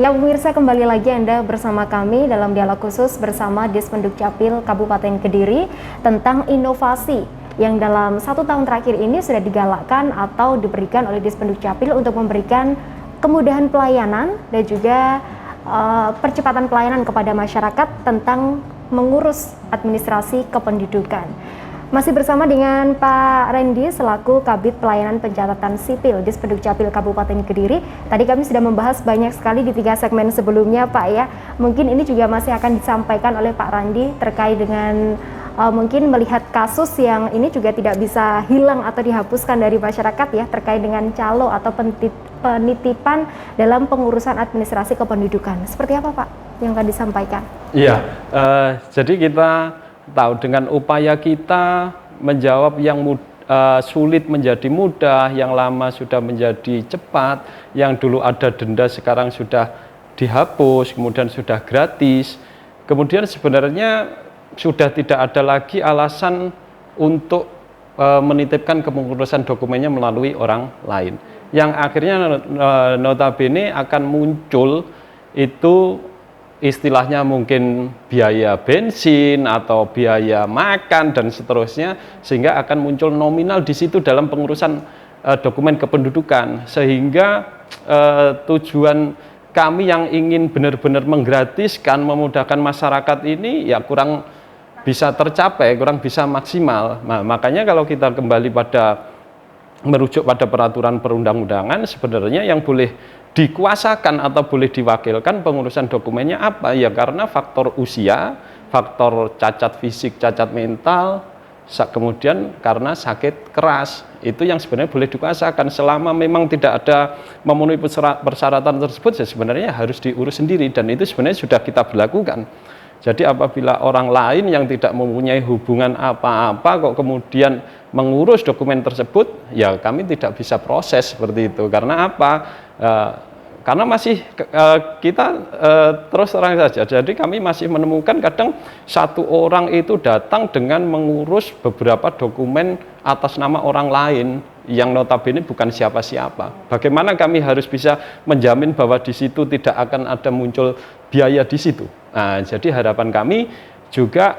Ya pemirsa, kembali lagi Anda bersama kami dalam dialog khusus bersama Dispenduk Capil Kabupaten Kediri tentang inovasi yang dalam 1 tahun terakhir ini sudah digalakkan atau diberikan oleh Dispenduk Capil untuk memberikan kemudahan pelayanan dan juga percepatan pelayanan kepada masyarakat tentang mengurus administrasi kependudukan. Masih bersama dengan Pak Randy selaku Kabid Pelayanan Pencatatan Sipil Dispenduk Capil Kabupaten Kediri. Tadi kami sudah membahas banyak sekali di 3 segmen sebelumnya Pak ya. Mungkin ini juga masih akan disampaikan oleh Pak Randy terkait dengan mungkin melihat kasus yang ini juga tidak bisa hilang atau dihapuskan dari masyarakat ya, terkait dengan calo atau penitipan dalam pengurusan administrasi kependudukan. Seperti apa Pak yang akan disampaikan? Iya, jadi kita tahu dengan upaya kita menjawab yang sulit menjadi mudah, yang lama sudah menjadi cepat, yang dulu ada denda sekarang sudah dihapus, kemudian sudah gratis. Kemudian sebenarnya sudah tidak ada lagi alasan untuk menitipkan kepengurusan dokumennya melalui orang lain. Yang akhirnya notabene akan muncul itu istilahnya mungkin biaya bensin atau biaya makan dan seterusnya, sehingga akan muncul nominal di situ dalam pengurusan dokumen kependudukan, sehingga tujuan kami yang ingin benar-benar menggratiskan, memudahkan masyarakat ini ya kurang bisa tercapai, kurang bisa maksimal. Nah, makanya kalau kita kembali pada merujuk pada peraturan perundang-undangan, sebenarnya yang boleh dikuasakan atau boleh diwakilkan pengurusan dokumennya apa? Ya karena faktor usia, faktor cacat fisik, cacat mental, kemudian karena sakit keras. Itu yang sebenarnya boleh dikuasakan. Selama memang tidak ada memenuhi persyaratan tersebut, ya sebenarnya harus diurus sendiri, dan itu sebenarnya sudah kita berlakukan. Jadi apabila orang lain yang tidak mempunyai hubungan apa-apa kok kemudian mengurus dokumen tersebut, ya kami tidak bisa proses seperti itu. Karena apa? Karena masih kita terus terang saja, jadi kami masih menemukan kadang satu orang itu datang dengan mengurus beberapa dokumen atas nama orang lain yang notabene bukan siapa-siapa. Bagaimana kami harus bisa menjamin bahwa di situ tidak akan ada muncul biaya di situ? Nah, jadi harapan kami juga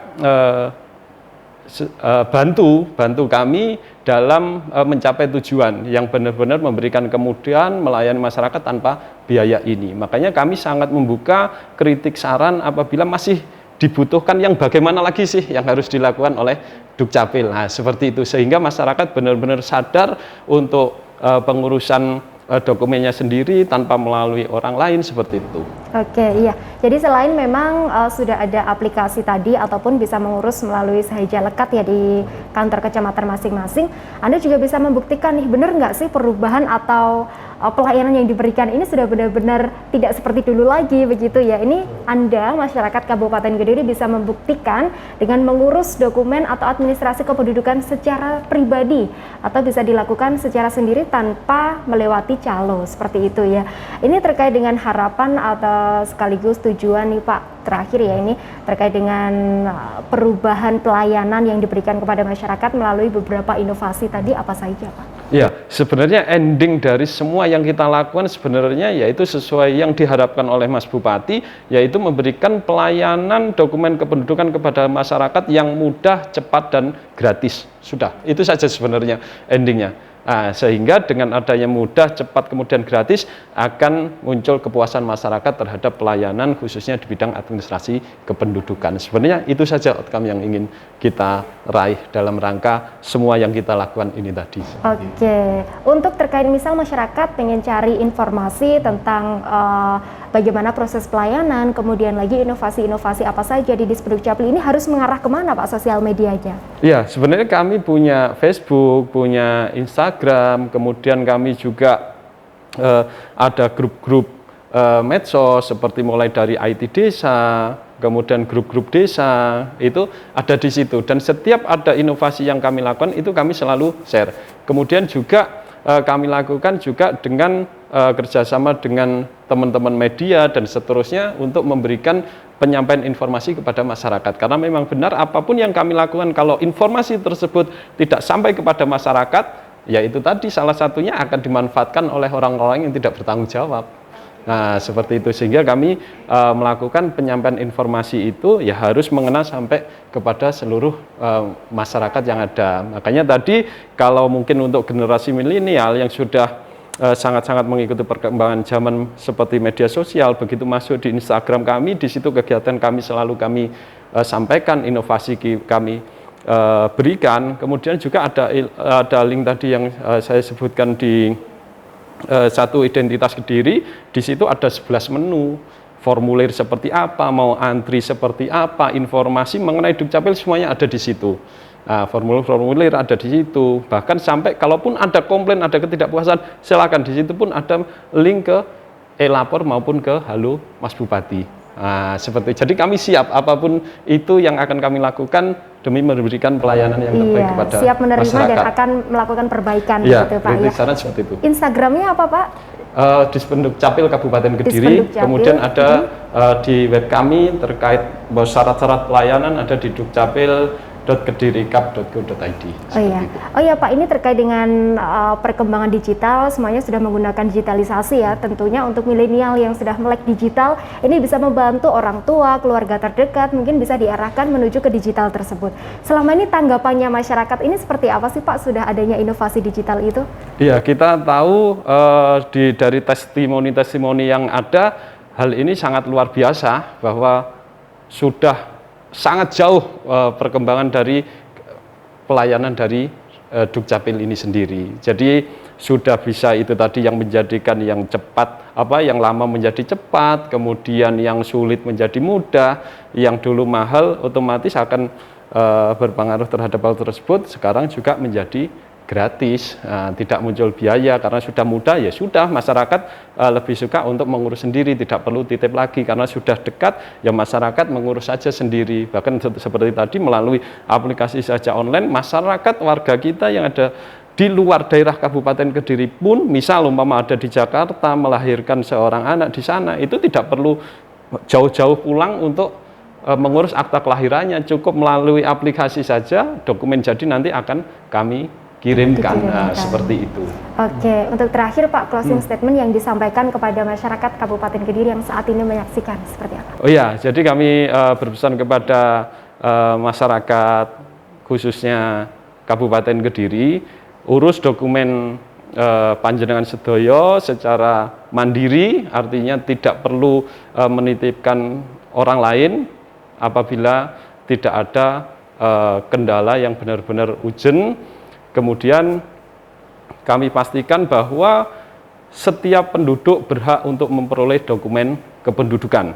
bantu kami dalam mencapai tujuan yang benar-benar memberikan kemudahan melayani masyarakat tanpa biaya ini. Makanya kami sangat membuka kritik saran apabila masih dibutuhkan yang bagaimana lagi sih yang harus dilakukan oleh Dukcapil. Nah, seperti itu, sehingga masyarakat benar-benar sadar untuk pengurusan dokumennya sendiri tanpa melalui orang lain, seperti itu. Oke, iya. Jadi selain memang sudah ada aplikasi tadi ataupun bisa mengurus melalui sahaja lekat ya di kantor kecamatan masing-masing, Anda juga bisa membuktikan nih benar nggak sih perubahan atau pelayanan yang diberikan ini sudah benar-benar tidak seperti dulu lagi begitu ya. Ini Anda masyarakat Kabupaten Kediri bisa membuktikan dengan mengurus dokumen atau administrasi kependudukan secara pribadi atau bisa dilakukan secara sendiri tanpa melewati calo, seperti itu ya. Ini terkait dengan harapan atau sekaligus tujuan nih Pak, terakhir ya, ini terkait dengan perubahan pelayanan yang diberikan kepada masyarakat melalui beberapa inovasi tadi, apa saja Pak? Ya, sebenarnya ending dari semua yang kita lakukan sebenarnya yaitu sesuai yang diharapkan oleh Mas Bupati, yaitu memberikan pelayanan dokumen kependudukan kepada masyarakat yang mudah, cepat, dan gratis. Sudah, itu saja sebenarnya endingnya. Nah, sehingga dengan adanya mudah, cepat, kemudian gratis akan muncul kepuasan masyarakat terhadap pelayanan khususnya di bidang administrasi kependudukan. Sebenarnya itu saja outcome yang ingin kita raih dalam rangka semua yang kita lakukan ini tadi. Oke, untuk terkait misal masyarakat pengen cari informasi tentang bagaimana proses pelayanan, kemudian lagi inovasi-inovasi apa saja di Dispenduk Capil ini harus mengarah kemana Pak sosial medianya? Ya, sebenarnya kami punya Facebook, punya Instagram, kemudian kami juga ada grup-grup medsos seperti mulai dari IT Desa, kemudian grup-grup desa, itu ada di situ. Dan setiap ada inovasi yang kami lakukan itu kami selalu share. Kemudian juga kami lakukan juga dengan kerjasama dengan teman-teman media dan seterusnya untuk memberikan penyampaian informasi kepada masyarakat. Karena memang benar apapun yang kami lakukan, kalau informasi tersebut tidak sampai kepada masyarakat, ya itu tadi salah satunya akan dimanfaatkan oleh orang-orang yang tidak bertanggung jawab. Nah, seperti itu sehingga kami melakukan penyampaian informasi itu ya harus mengena sampai kepada seluruh masyarakat yang ada. Makanya tadi kalau mungkin untuk generasi milenial yang sudah sangat-sangat mengikuti perkembangan zaman seperti media sosial, begitu masuk di Instagram kami, di situ kegiatan kami selalu kami sampaikan, inovasi kami berikan. Kemudian juga ada link tadi yang saya sebutkan di satu identitas Kediri, di situ ada 11 menu, formulir seperti apa, mau antri seperti apa, informasi mengenai Dukcapil semuanya ada di situ. Nah, formulir ada di situ. Bahkan sampai kalaupun ada komplain, ada ketidakpuasan, silakan, di situ pun ada link ke e-lapor maupun ke Halo Mas Bupati. Nah, seperti jadi kami siap apapun itu yang akan kami lakukan demi memberikan pelayanan yang terbaik kepada siap menerima masyarakat. dan akan melakukan perbaikan gitu Pak ya. Seperti itu. Instagramnya apa Pak? Dispendukcapil Kabupaten Kediri, kemudian ada di web kami terkait syarat-syarat pelayanan ada di dukcapil.kedirikap.go.id. Oh iya Pak, ini terkait dengan perkembangan digital, semuanya sudah menggunakan digitalisasi ya. Tentunya untuk milenial yang sudah melek digital, ini bisa membantu orang tua, keluarga terdekat, mungkin bisa diarahkan menuju ke digital tersebut. Selama ini tanggapannya masyarakat ini seperti apa sih Pak, sudah adanya inovasi digital itu? Iya, kita tahu dari testimoni-testimoni yang ada, hal ini sangat luar biasa bahwa sudah sangat jauh perkembangan dari pelayanan dari Dukcapil ini sendiri. Jadi sudah bisa itu tadi yang menjadikan yang cepat, yang lama menjadi cepat, kemudian yang sulit menjadi mudah, yang dulu mahal otomatis akan berpengaruh terhadap hal tersebut, sekarang juga menjadi gratis, tidak muncul biaya karena sudah mudah, ya sudah, masyarakat lebih suka untuk mengurus sendiri, tidak perlu titip lagi karena sudah dekat, ya masyarakat mengurus saja sendiri. Bahkan seperti tadi melalui aplikasi saja online, masyarakat warga kita yang ada di luar daerah Kabupaten Kediri pun, misal umpama ada di Jakarta melahirkan seorang anak di sana, itu tidak perlu jauh-jauh pulang untuk mengurus akta kelahirannya, cukup melalui aplikasi saja, dokumen jadi nanti akan kami kirimkan. Seperti itu. Oke, untuk terakhir Pak, closing statement yang disampaikan kepada masyarakat Kabupaten Kediri yang saat ini menyaksikan seperti apa? Oh iya, jadi kami berpesan kepada masyarakat khususnya Kabupaten Kediri, urus dokumen panjenengan sedoyo secara mandiri, artinya tidak perlu menitipkan orang lain apabila tidak ada kendala yang benar-benar urgent. Kemudian kami pastikan bahwa setiap penduduk berhak untuk memperoleh dokumen kependudukan.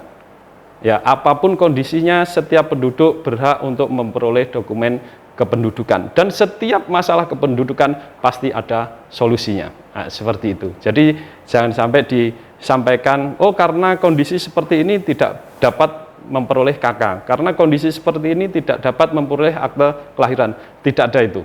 Ya, apapun kondisinya, setiap penduduk berhak untuk memperoleh dokumen kependudukan. Dan setiap masalah kependudukan pasti ada solusinya. Nah, seperti itu. Jadi jangan sampai disampaikan, oh karena kondisi seperti ini tidak dapat memperoleh KK, karena kondisi seperti ini tidak dapat memperoleh akte kelahiran. Tidak ada itu.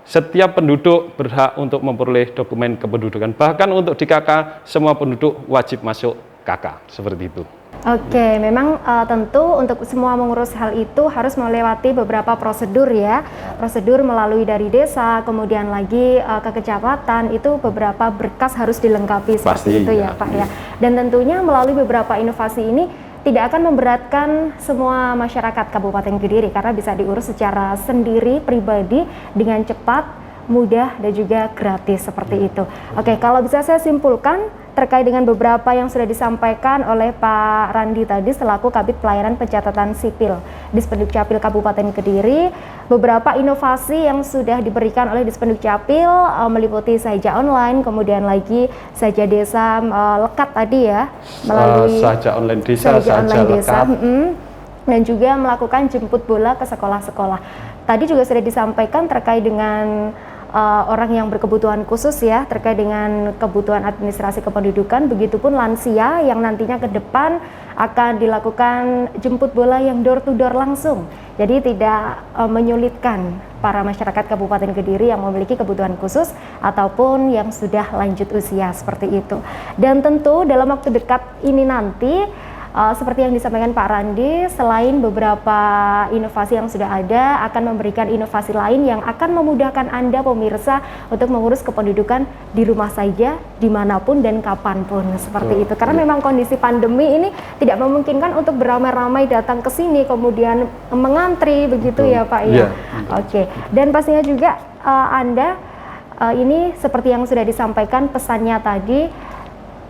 Setiap penduduk berhak untuk memperoleh dokumen kependudukan. Bahkan untuk di KK, semua penduduk wajib masuk KK. Seperti itu. Oke, memang tentu untuk semua mengurus hal itu harus melewati beberapa prosedur ya. Prosedur melalui dari desa, kemudian lagi ke kecamatan, itu beberapa berkas harus dilengkapi seperti itu ya Pak ya. Dan tentunya melalui beberapa inovasi ini tidak akan memberatkan semua masyarakat Kabupaten Kediri karena bisa diurus secara sendiri, pribadi, dengan cepat, mudah, dan juga gratis seperti itu. Oke, kalau bisa saya simpulkan terkait dengan beberapa yang sudah disampaikan oleh Pak Randi tadi selaku Kabid Pelayanan Pencatatan Sipil Dispendukcapil Kabupaten Kediri, beberapa inovasi yang sudah diberikan oleh Dispendukcapil meliputi Saja Online, kemudian lagi Saja Desa Lekat tadi ya, melalui Saja Online Desa, Saja Lekat, dan juga melakukan jemput bola ke sekolah-sekolah. Tadi juga sudah disampaikan terkait dengan orang yang berkebutuhan khusus ya, terkait dengan kebutuhan administrasi kependudukan, begitupun lansia yang nantinya ke depan akan dilakukan jemput bola yang door to door langsung. Jadi tidak menyulitkan para masyarakat Kabupaten Kediri yang memiliki kebutuhan khusus ataupun yang sudah lanjut usia seperti itu. Dan tentu dalam waktu dekat ini nanti seperti yang disampaikan Pak Randi, selain beberapa inovasi yang sudah ada, akan memberikan inovasi lain yang akan memudahkan Anda pemirsa untuk mengurus kependudukan di rumah saja, dimanapun dan kapanpun, seperti itu. Karena memang kondisi pandemi ini tidak memungkinkan untuk beramai-ramai datang ke sini, kemudian mengantri, begitu ya Pak ya. Oke, dan pastinya juga Anda ini seperti yang sudah disampaikan pesannya tadi,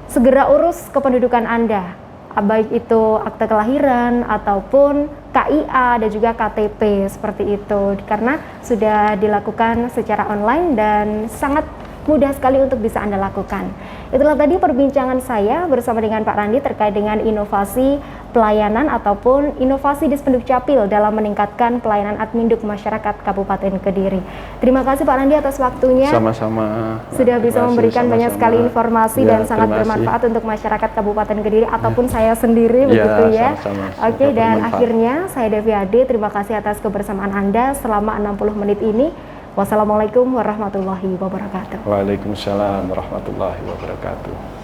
segera urus kependudukan Anda, baik itu akte kelahiran ataupun KIA dan juga KTP, seperti itu, karena sudah dilakukan secara online dan sangat mudah sekali untuk bisa Anda lakukan. Itulah tadi perbincangan saya bersama dengan Pak Randi terkait dengan inovasi pelayanan ataupun inovasi Dispenduk Capil dalam meningkatkan pelayanan Adminduk masyarakat Kabupaten Kediri. Terima kasih Pak Randi atas waktunya. Sama-sama. Sudah bisa memberikan banyak sekali informasi dan sangat terima bermanfaat untuk masyarakat Kabupaten Kediri ataupun saya sendiri, begitu ya. Sama-sama. Oke, dan akhirnya saya Devi Ade, terima kasih atas kebersamaan Anda selama 60 menit ini. Wassalamualaikum warahmatullahi wabarakatuh. Waalaikumsalam warahmatullahi wabarakatuh.